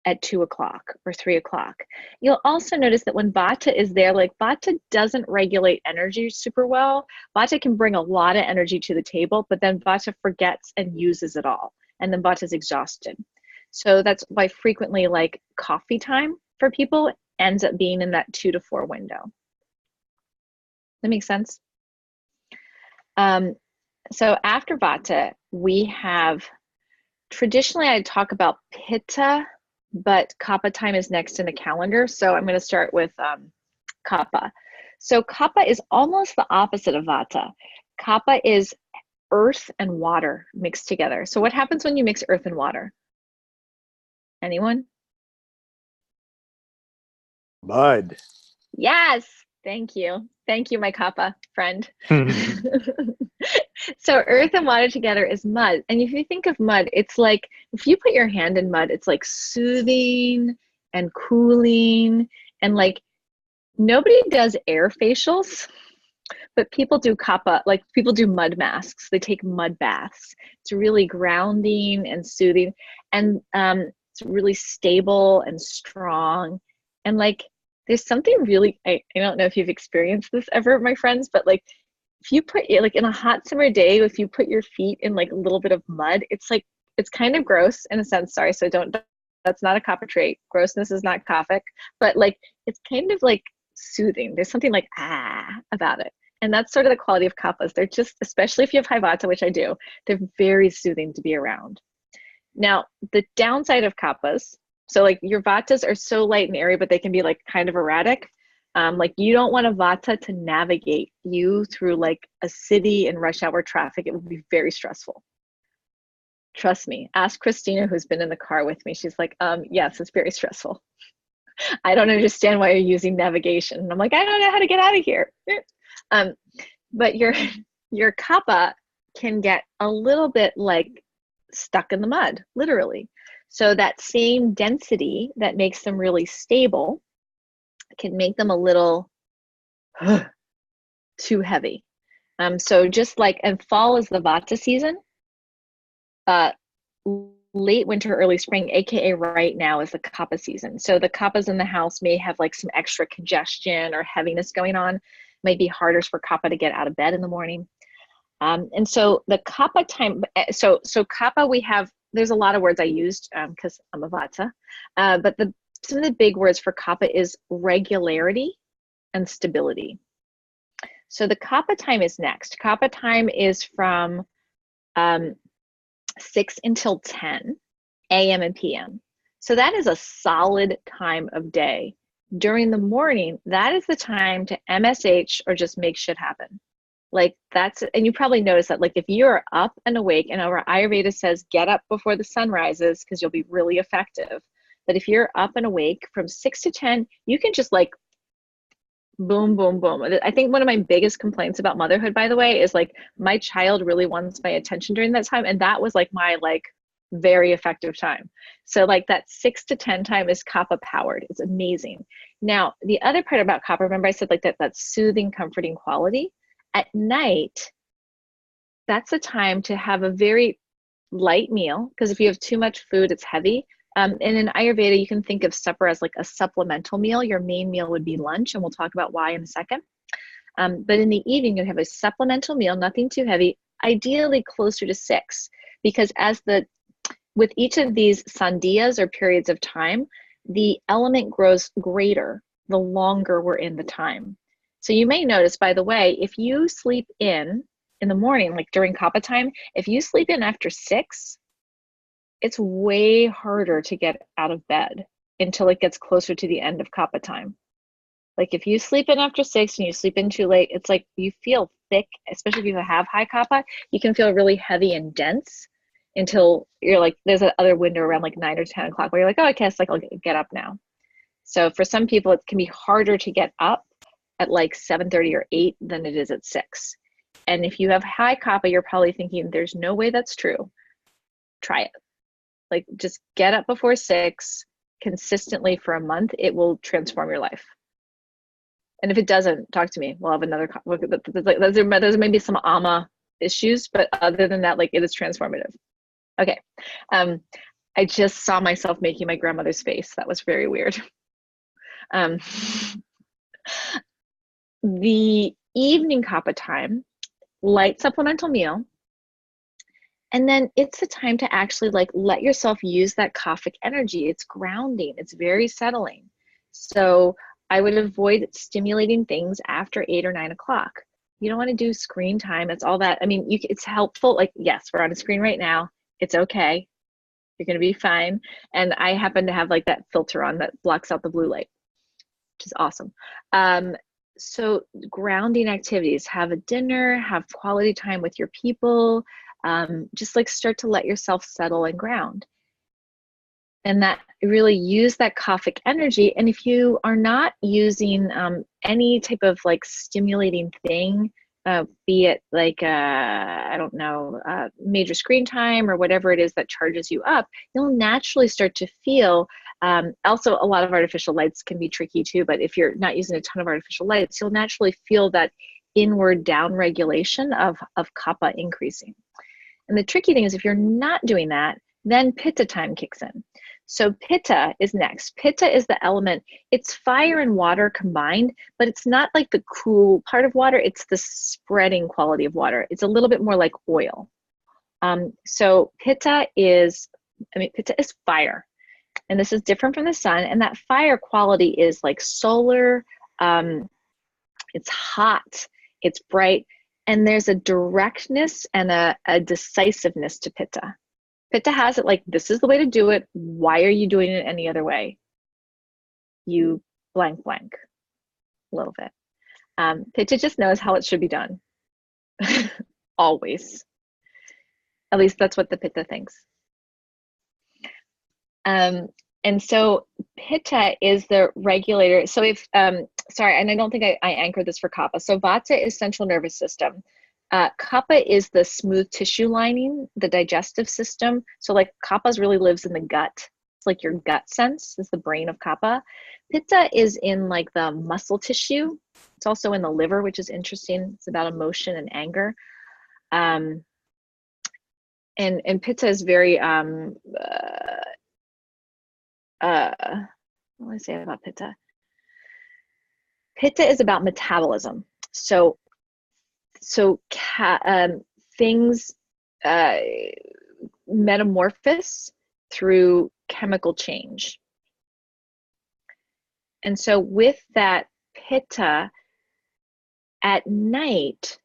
at 2 o'clock or 3 o'clock. You'll also notice that when Vata is there, like Vata doesn't regulate energy super well. Vata can bring a lot of energy to the table, but then Vata forgets and uses it all. And then Vata is exhausted. So that's why frequently like coffee time for people ends up being in that 2 to 4 window. That makes sense? So after Vata, we have, traditionally I talk about Pitta, but Kapha time is next in the calendar. So I'm going to start with Kapha. So Kapha is almost the opposite of Vata. Kapha is earth and water mixed together. So what happens when you mix earth and water? Anyone? Mud. Yes. Thank you. Thank you, my Kapha friend. So earth and water together is mud. And if you think of mud, it's like, if you put your hand in mud, it's like soothing and cooling. And like, nobody does air facials, but people do kapha, like people do mud masks. They take mud baths. It's really grounding and soothing. And it's really stable and strong. And like, there's something really, I don't know if you've experienced this ever, my friends, but like, if you put like in a hot summer day, if you put your feet in like a little bit of mud, it's like, it's kind of gross in a sense. Sorry. So that's not a kapha trait. Grossness is not kaphic, but like, it's kind of like soothing. There's something like, about it. And that's sort of the quality of kaphas. They're just, especially if you have high vata, which I do, they're very soothing to be around. Now, the downside of kaphas, so like your vatas are so light and airy, but they can be like kind of erratic. Like you don't want a vata to navigate you through like a city in rush hour traffic. It would be very stressful. Trust me. Ask Christina, who's been in the car with me. She's like, yes, it's very stressful. I don't understand why you're using navigation. And I'm like, I don't know how to get out of here. But your kapha can get a little bit like stuck in the mud, literally. So that same density that makes them really stable can make them a little too heavy. So just like, and fall is the vata season. Late winter, early spring, aka right now, is the kapha season. So the kaphas in the house may have like some extra congestion or heaviness going on. It might be harder for kapha to get out of bed in the morning. And so the kapha time, so kapha, we have, there's a lot of words I used because I'm a vata, but some of the big words for kapha is regularity and stability. So the kapha time is next. Kapha time is from 6 until 10 a.m. and p.m. So that is a solid time of day. During the morning, that is the time to MSH or just make shit happen. Like that's, and you probably notice that like if you're up and awake, and our Ayurveda says get up before the sun rises because you'll be really effective. But if you're up and awake from 6 to 10, you can just like boom, boom, boom. I think one of my biggest complaints about motherhood, by the way, is like my child really wants my attention during that time. And that was like my like very effective time. So like that 6 to 10 time is kapha powered. It's amazing. Now, the other part about kapha, remember I said like that soothing, comforting quality. At night, that's a time to have a very light meal, because if you have too much food, it's heavy. And in Ayurveda, you can think of supper as like a supplemental meal. Your main meal would be lunch, and we'll talk about why in a second. But in the evening, you have a supplemental meal, nothing too heavy, ideally closer to 6, because with each of these sandhyas or periods of time, the element grows greater the longer we're in the time. So you may notice, by the way, if you sleep in the morning, like during kapha time, if you sleep in after 6, it's way harder to get out of bed until it gets closer to the end of kapha time. Like if you sleep in after 6 and you sleep in too late, it's like you feel thick, especially if you have high kapha, you can feel really heavy and dense until you're like, there's another window around like 9 or 10 o'clock where you're like, oh, I guess like I'll get up now. So for some people, it can be harder to get up at like 7:30 or 8 than it is at 6. And if you have high kapha, you're probably thinking, there's no way that's true. Try it. Like just get up before 6 consistently for a month. It will transform your life. And if it doesn't, talk to me. We'll have another look at there's maybe some ama issues, but other than that, like, it is transformative. Okay. I just saw myself making my grandmother's face. That was very weird. The evening kapha time, light supplemental meal, and then it's the time to actually like let yourself use that kaphic energy. It's grounding, it's very settling. So I would avoid stimulating things after 8 or 9 o'clock. You don't want to do screen time. It's all that. I mean, it's helpful. Like, yes, we're on a screen right now. It's okay. You're going to be fine. And I happen to have like that filter on that blocks out the blue light, which is awesome. So grounding activities, have a dinner, have quality time with your people, just like start to let yourself settle and ground. And that really use that kaphic energy. And if you are not using any type of like stimulating thing, be it like, I don't know, major screen time or whatever it is that charges you up, you'll naturally start to feel, also a lot of artificial lights can be tricky too, but if you're not using a ton of artificial lights, you'll naturally feel that inward down regulation of kapha increasing. And the tricky thing is if you're not doing that, then pitta time kicks in. So pitta is next. Pitta is the element, it's fire and water combined, but it's not like the cool part of water, it's the spreading quality of water. It's a little bit more like oil. So pitta is fire. And this is different from the sun. And that fire quality is like solar, it's hot, it's bright, and there's a directness and a decisiveness to pitta. Pitta has it like, this is the way to do it. Why are you doing it any other way? You blank blank a little bit. Pitta just knows how it should be done. Always. At least that's what the pitta thinks. And so pitta is the regulator. So if, sorry, and I don't think I anchored this for kapha. So vata is central nervous system. Kapha is the smooth tissue lining, the digestive system. So like kapha really lives in the gut. It's like your gut sense is the brain of kapha. Pitta is in like the muscle tissue. It's also in the liver, which is interesting. It's about emotion and anger. And pitta is very, what do I say about pitta? Pitta is about metabolism. So things metamorphose through chemical change. And so with that pitta at night,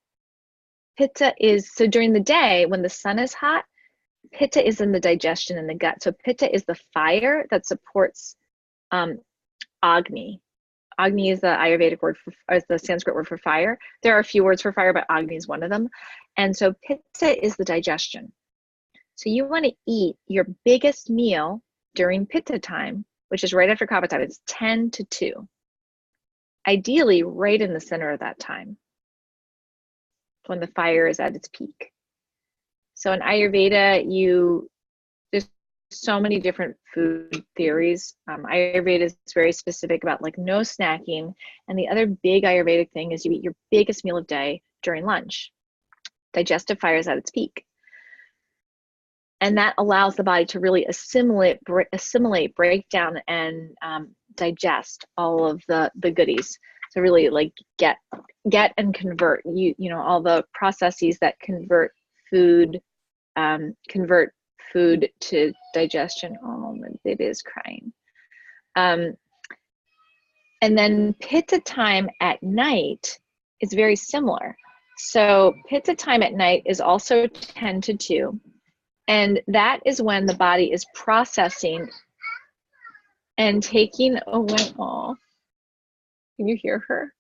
pitta is, so during the day when the sun is hot, pitta is in the digestion in the gut. So pitta is the fire that supports agni. Agni is the Ayurvedic word for, or the Sanskrit word for fire. There are a few words for fire, but Agni is one of them. And so pitta is the digestion. So you want to eat your biggest meal during pitta time, which is right after kapha time. It's 10 to 2. Ideally, right in the center of that time, when the fire is at its peak. So in Ayurveda, there's so many different food theories. Ayurveda is very specific about like no snacking. And the other big Ayurvedic thing is you eat your biggest meal of day during lunch. Digestive fire is at its peak. And that allows the body to really assimilate, break down, and digest all of the goodies. So really like get and convert, you know, all the processes that convert food to digestion. Oh, my baby is crying. And then pitta time at night is very similar. So pitta time at night is also 10 to 2. And that is when the body is processing and taking away, oh, can you hear her?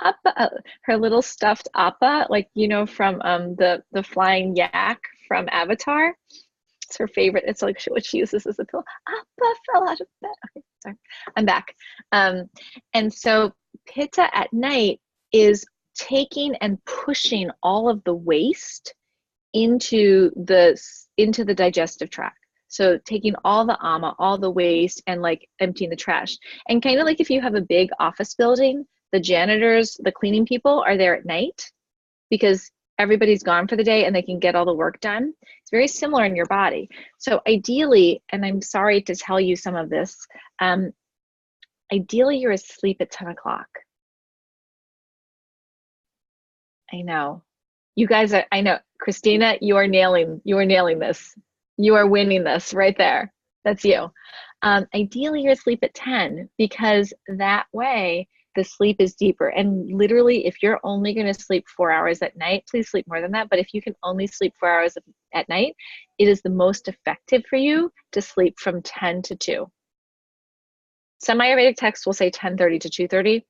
Appa, her little stuffed appa, like, you know, from the flying yak from Avatar. It's her favorite. It's like what she uses as a pillow. Appa fell out of bed. Okay, sorry, I'm back. And so pitta at night is taking and pushing all of the waste into the digestive tract. So taking all the ama, all the waste, and like emptying the trash. And kind of like if you have a big office building, The janitors, the cleaning people are there at night because everybody's gone for the day and they can get all the work done. It's very similar in your body. So ideally, and I'm sorry to tell you some of this, ideally you're asleep at 10 o'clock. I know. You guys are, I know, Christina, you are nailing this. You are winning this right there. That's you. Ideally you're asleep at 10 because that way the sleep is deeper. And literally, if you're only going to sleep 4 hours at night, please sleep more than that. But if you can only sleep 4 hours at night, it is the most effective for you to sleep from 10 to 2. Some Ayurvedic texts will say 10:30 to 2:30,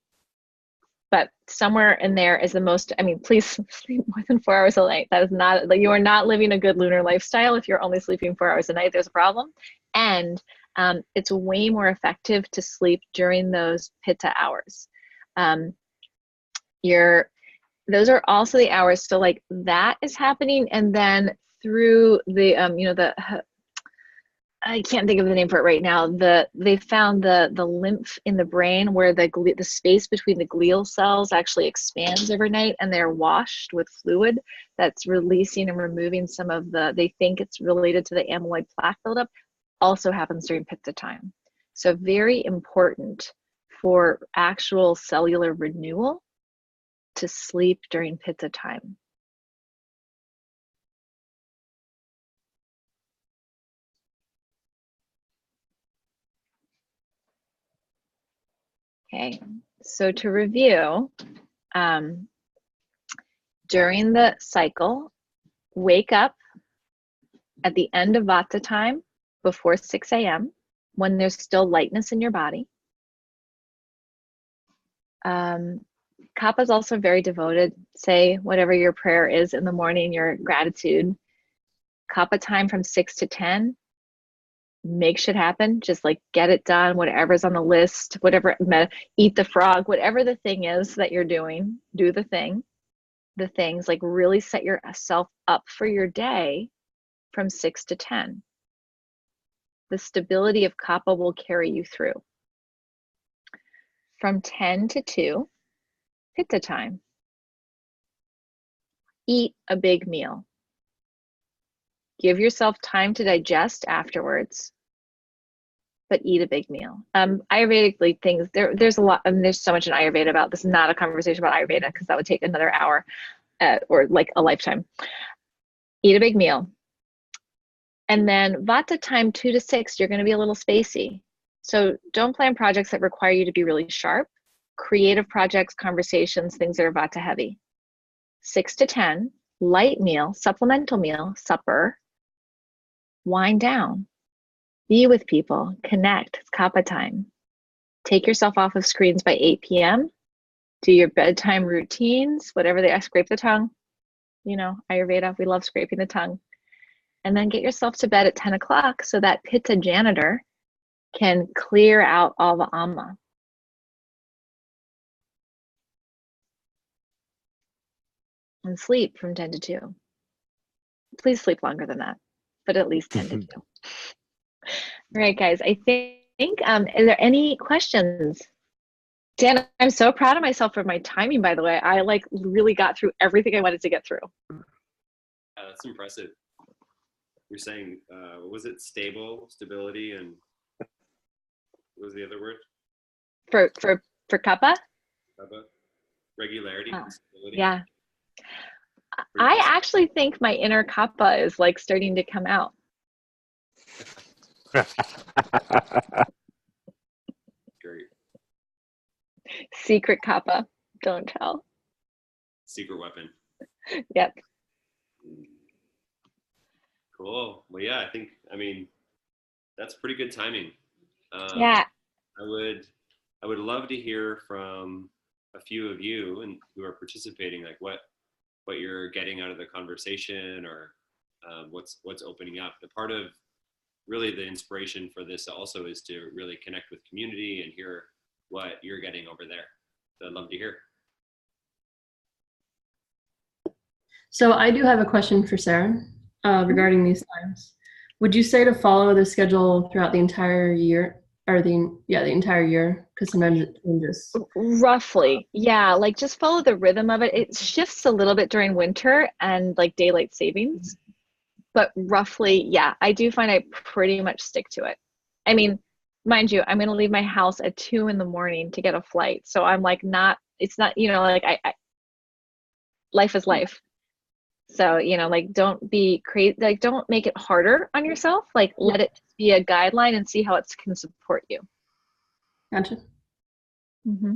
but somewhere in there is the most, I mean, please sleep more than 4 hours a night. That is not, like, you are not living a good lunar lifestyle if you're only sleeping 4 hours a night. There's a problem. And it's way more effective to sleep during those pitta hours. Those are also the hours, so like that is happening, and then through the I can't think of the name for it right now. They found the lymph in the brain where the space between the glial cells actually expands overnight, and they're washed with fluid that's releasing and removing some of they think it's related to the amyloid plaque buildup. Also happens during pitta time. So very important for actual cellular renewal to sleep during pitta time. Okay, so to review, during the cycle, wake up at the end of Vata time before 6 a.m. when there's still lightness in your body. Kappa is also very devoted. Say whatever your prayer is in the morning, your gratitude. Kappa time from 6 to 10. Make shit happen. Just like get it done. Whatever's on the list, whatever, eat the frog, whatever the thing is that you're doing, do the thing. The things, like really set yourself up for your day from 6 to 10. The stability of Kappa will carry you through. From 10 to 2, Pitta time. Eat a big meal. Give yourself time to digest afterwards, but eat a big meal. Ayurvedically, things, there's a lot, and there's so much in Ayurveda about this. Is not a conversation about Ayurveda because that would take another hour or like a lifetime. Eat a big meal. And then Vata time 2 to 6, you're going to be a little spacey. So don't plan projects that require you to be really sharp. Creative projects, conversations, things that are Vata heavy. 6 to 10, light meal, supplemental meal, supper. Wind down. Be with people. Connect. It's Kappa time. Take yourself off of screens by 8 p.m. Do your bedtime routines, whatever they are. Scrape the tongue. You know, Ayurveda, we love scraping the tongue. And then get yourself to bed at 10 o'clock so that Pitta janitor can clear out all the Amma. And sleep from 10 to 2. Please sleep longer than that, but at least 10 to 2. All right, guys, I think, is there any questions? Dan, I'm so proud of myself for my timing, by the way. I like really got through everything I wanted to get through. That's impressive. You're saying, what was it? Stability, and what was the other word? For Kappa? Kappa? Regularity, stability. Yeah. I actually think my inner Kappa is like starting to come out. Great. Secret Kappa, don't tell. Secret weapon. Yep. Cool. Well, yeah, I mean, that's pretty good timing. Yeah. I would love to hear from a few of you and who are participating, like what you're getting out of the conversation, or what's opening up. The part of really the inspiration for this also is to really connect with community and hear what you're getting over there. So I'd love to hear. So I do have a question for Sarah regarding these times. Would you say to follow the schedule throughout the entire year, or the entire year? Because sometimes it changes. Roughly, yeah, like just follow the rhythm of it. It shifts a little bit during winter and like daylight savings, but roughly, yeah, I do find I pretty much stick to it. I mean, mind you, I'm going to leave my house at 2 in the morning to get a flight. So I'm like, not, it's not, like life is life. So, like, don't be crazy. Like, don't make it harder on yourself. Like, let it be a guideline and see how it can support you. Gotcha. Mm-hmm.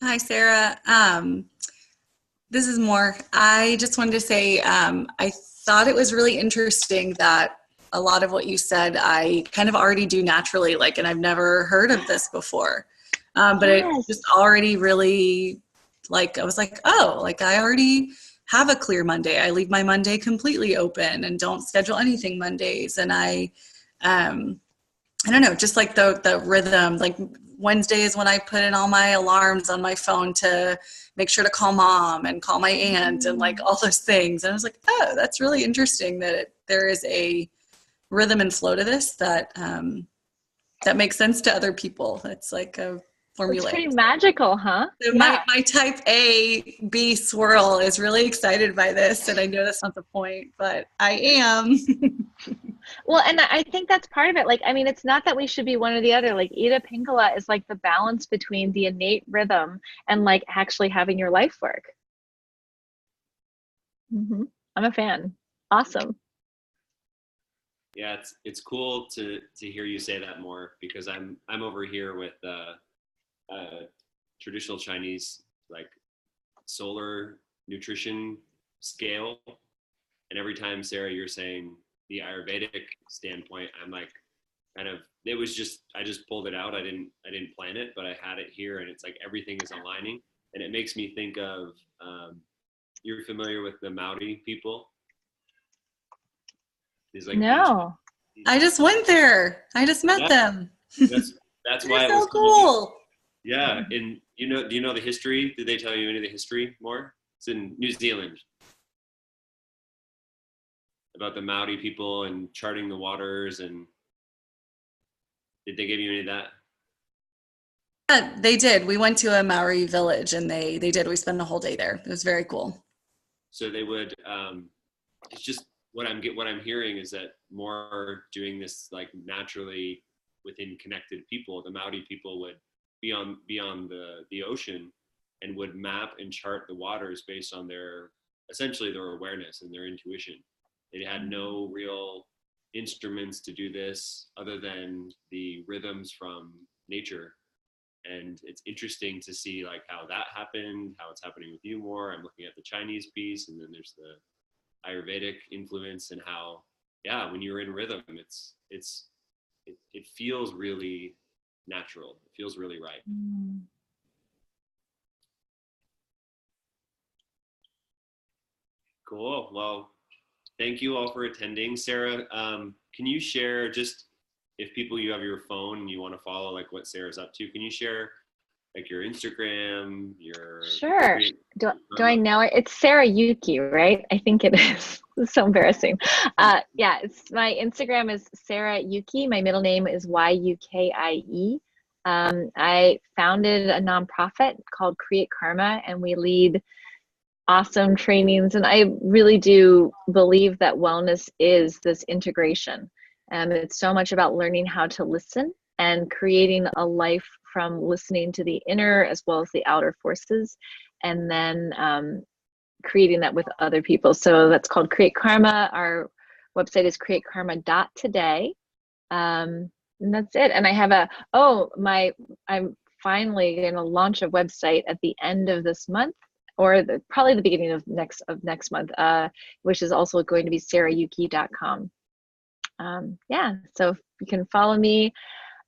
Hi, Sarah. This is more. I just wanted to say I thought it was really interesting that a lot of what you said I kind of already do naturally, like, and I've never heard of this before. But it just already really, like, I was like, oh, like I already have a clear Monday. I leave my Monday completely open and don't schedule anything Mondays. And I don't know, just like the rhythm, like Wednesday is when I put in all my alarms on my phone to make sure to call mom and call my aunt and like all those things. And I was like, oh, that's really interesting that there is a rhythm and flow to this that makes sense to other people. It's like a formula. It's pretty magical, huh? So my type A B swirl is really excited by this, and I know that's not the point, but I am. Well, and I think that's part of it. Like, I mean, it's not that we should be one or the other. Like, Ida Pingala is like the balance between the innate rhythm and like actually having your life work. Mm-hmm. I'm a fan. Awesome. Yeah, it's cool to hear you say that more, because I'm over here with traditional Chinese like solar nutrition scale, and every time, Sarah, you're saying the Ayurvedic standpoint, I'm like, kind of, it was just, I just pulled it out. I didn't plan it, but I had it here, and it's like everything is aligning, and it makes me think of you're familiar with the Maori people? These like No. I just went there. I just met them. That's why it so was cool. Yeah, and do you know the history? Did they tell you any of the history more? It's in New Zealand, about the Maori people and charting the waters, and did they give you any of that? Yeah, they did. We went to a Maori village, and they did. We spent a whole day there. It was very cool. So they would. It's just what I'm hearing is that more doing this like naturally within connected people. The Maori people would be on the ocean and would map and chart the waters based on essentially their awareness and their intuition. They had no real instruments to do this other than the rhythms from nature. And it's interesting to see like how that happened, how it's happening with you more. I'm looking at the Chinese piece, and then there's the Ayurvedic influence, and how, yeah, when you're in rhythm, it feels really natural. It feels really right. Cool. Well, thank you all for attending. Sarah, can you share, just if you have your phone and you want to follow like what Sarah's up to, can you share like your Instagram, your... Sure. Do I know it? It's Sarah Yukie, right? I think it is. It's so embarrassing. Yeah, my Instagram is Sarah Yukie. My middle name is Yukie. I founded a nonprofit called Create Karma, and we lead awesome trainings. And I really do believe that wellness is this integration. It's so much about learning how to listen and creating a life from listening to the inner as well as the outer forces, and then creating that with other people. So that's called Create Karma. Our website is createkarma.today. And that's it. And I have I'm finally going to launch a website at the end of this month, or probably the beginning of next month, which is also going to be sarahyukie.com. Yeah, so you can follow me.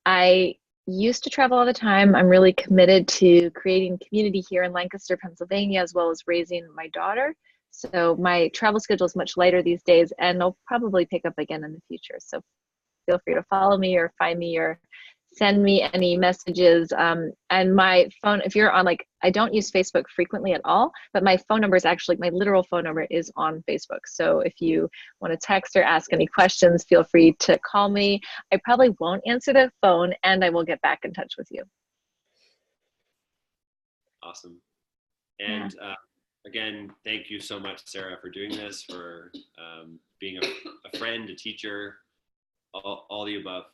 I used to travel all the time. I'm really committed to creating community here in Lancaster, Pennsylvania, as well as raising my daughter. So my travel schedule is much lighter these days, and I'll probably pick up again in the future. So feel free to follow me or find me or send me any messages. And my phone, if you're on, like, I don't use Facebook frequently at all, but my phone number is actually, my literal phone number is on Facebook. So if you want to text or ask any questions, feel free to call me. I probably won't answer the phone, and I will get back in touch with you. Awesome. And again, thank you so much, Sarah, for doing this, for being a friend, a teacher, all the above.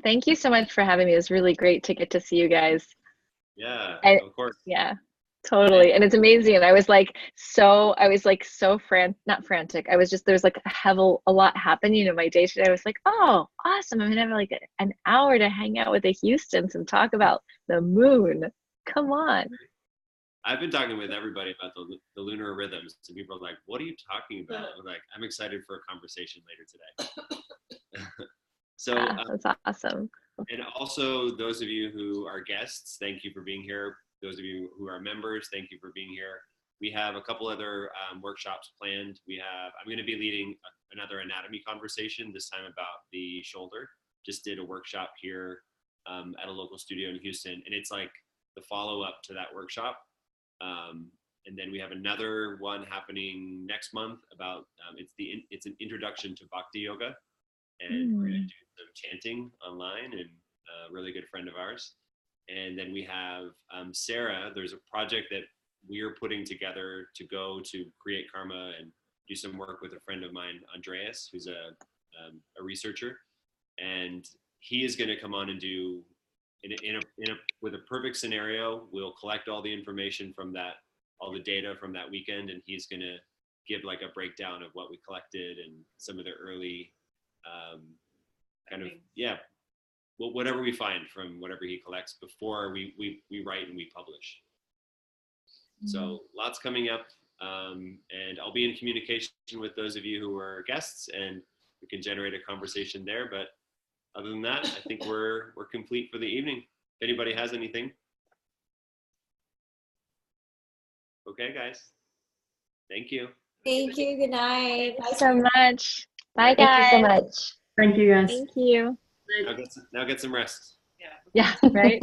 Thank you so much for having me. It was really great to get to see you guys. Yeah, And, of course. yeah, totally. And it's amazing. And I was like so not frantic. I was just, there's like a lot happened, you know, my day today. I was like, oh, awesome. I'm gonna have like an hour to hang out with the Houstons and talk about the moon. Come on. I've been talking with everybody about the lunar rhythms, and people are like, what are you talking about? I'm like, I'm excited for a conversation later today. So that's awesome. And also, those of you who are guests, thank you for being here. Those of you who are members, thank you for being here. We have a couple other workshops planned. I'm going to be leading another anatomy conversation, this time about the shoulder. Just did a workshop here at a local studio in Houston, and it's like the follow-up to that workshop. And then we have another one happening next month about it's an introduction to Bhakti Yoga, and we're going to do some chanting online, and a really good friend of ours. And then we have Sarah. There's a project that we're putting together to go to create karma and do some work with a friend of mine, Andreas, who's a researcher, and he is going to come on and do with a perfect scenario. We'll collect all the information from all the data from that weekend, and he's going to give like a breakdown of what we collected and some of the early whatever we find from whatever he collects before we write and we publish. So lots coming up, and I'll be in communication with those of you who are guests, and we can generate a conversation there. But other than that, I think we're complete for the evening. If anybody has anything. Okay, guys. Thank you. Thank you. Good night. Thanks so much. Bye, Thank guys. you so much. Thank you, guys. Thank you. Now get some rest. Yeah, right?